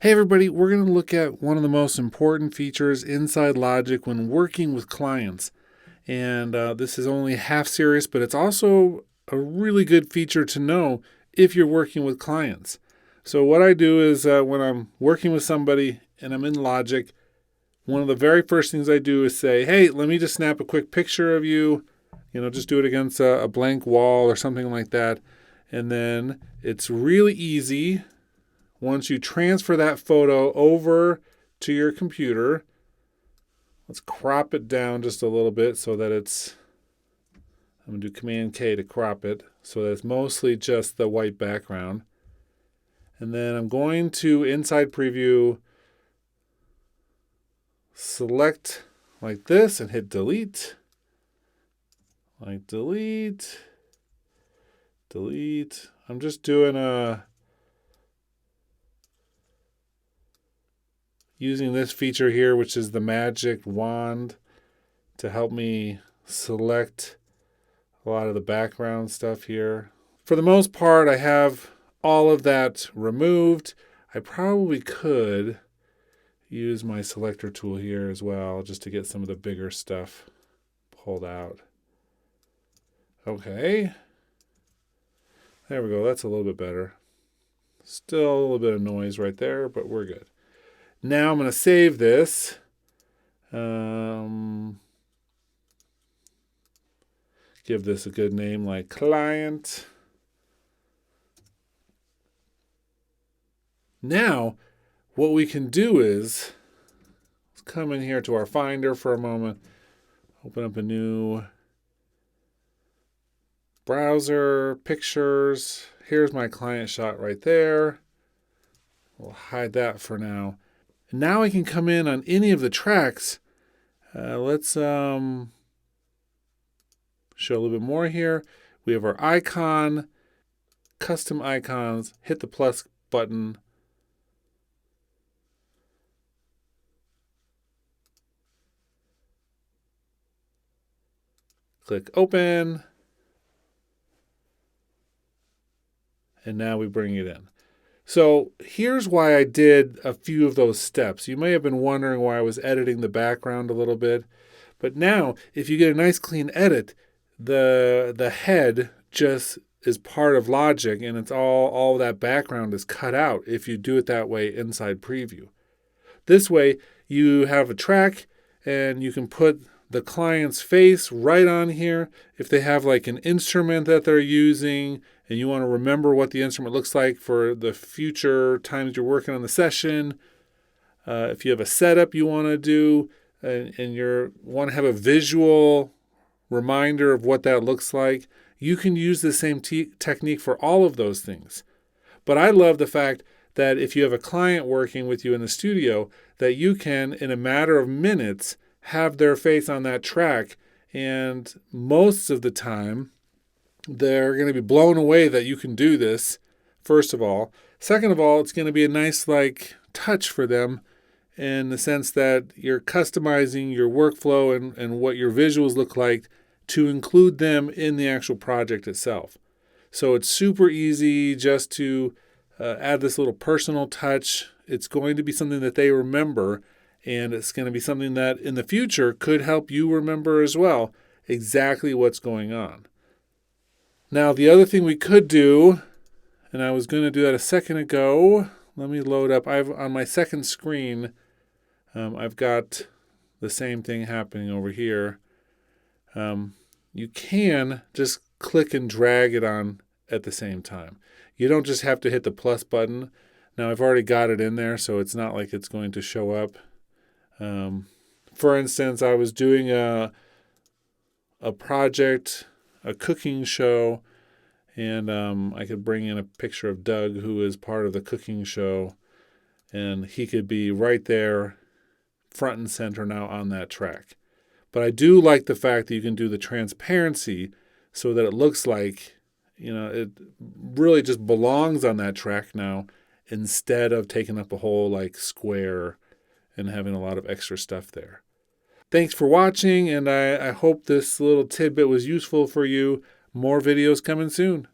Hey everybody, we're going to look at one of the most important features inside Logic when working with clients. And this is only half serious, but it's also a really good feature to know if you're working with clients. So what I do is when I'm working with somebody and I'm in Logic, one of the very first things I do is say, hey, let me just snap a quick picture of you. Just do it against a blank wall or something like that. And then it's really easy. Once you transfer that photo over to your computer, let's crop it down just a little bit so that I'm going to do Command K to crop it so that it's mostly just the white background. And then I'm going to Inside Preview, select like this and hit Delete. Like delete. I'm just doing using this feature here, which is the magic wand, to help me select a lot of the background stuff here. For the most part, I have all of that removed. I probably could use my selector tool here as well, just to get some of the bigger stuff pulled out. Okay. There we go. That's a little bit better. Still a little bit of noise right there, but we're good. Now I'm going to save this. Give this a good name like client. Now, what we can do is, let's come in here to our Finder for a moment. Open up a new browser, pictures. Here's my client shot right there. We'll hide that for now. Now I can come in on any of the tracks. Let's show a little bit more here. We have our icon, custom icons. Hit the plus button. Click open. And now we bring it in. So here's why I did a few of those steps. You may have been wondering why I was editing the background a little bit. But now, if you get a nice clean edit, the head just is part of Logic, and it's all that background is cut out if you do it that way inside Preview. This way, you have a track, and you can put the client's face right on here. If they have like an instrument that they're using and you want to remember what the instrument looks like for the future times you're working on the session, if you have a setup you want to do and you want to have a visual reminder of what that looks like, you can use the same technique for all of those things. But I love the fact that if you have a client working with you in the studio, that you can, in a matter of minutes, have their face on that track, and most of the time they're going to be blown away that you can do this, first of all. Second of all, it's going to be a nice touch for them in the sense that you're customizing your workflow and what your visuals look like to include them in the actual project itself. So it's super easy just to add this little personal touch. It's going to be something that they remember, and it's going to be something that in the future could help you remember as well exactly what's going on. Now, the other thing we could do, and I was going to do that a second ago. Let me load up. On my second screen, I've got the same thing happening over here. You can just click and drag it on at the same time. You don't just have to hit the plus button. Now, I've already got it in there, so it's not like it's going to show up. For instance, I was doing a project, a cooking show, and I could bring in a picture of Doug, who is part of the cooking show, and he could be right there, front and center now on that track. But I do like the fact that you can do the transparency so that it looks like, it really just belongs on that track now instead of taking up a whole square and having a lot of extra stuff there. Thanks for watching, and I hope this little tidbit was useful for you. More videos coming soon.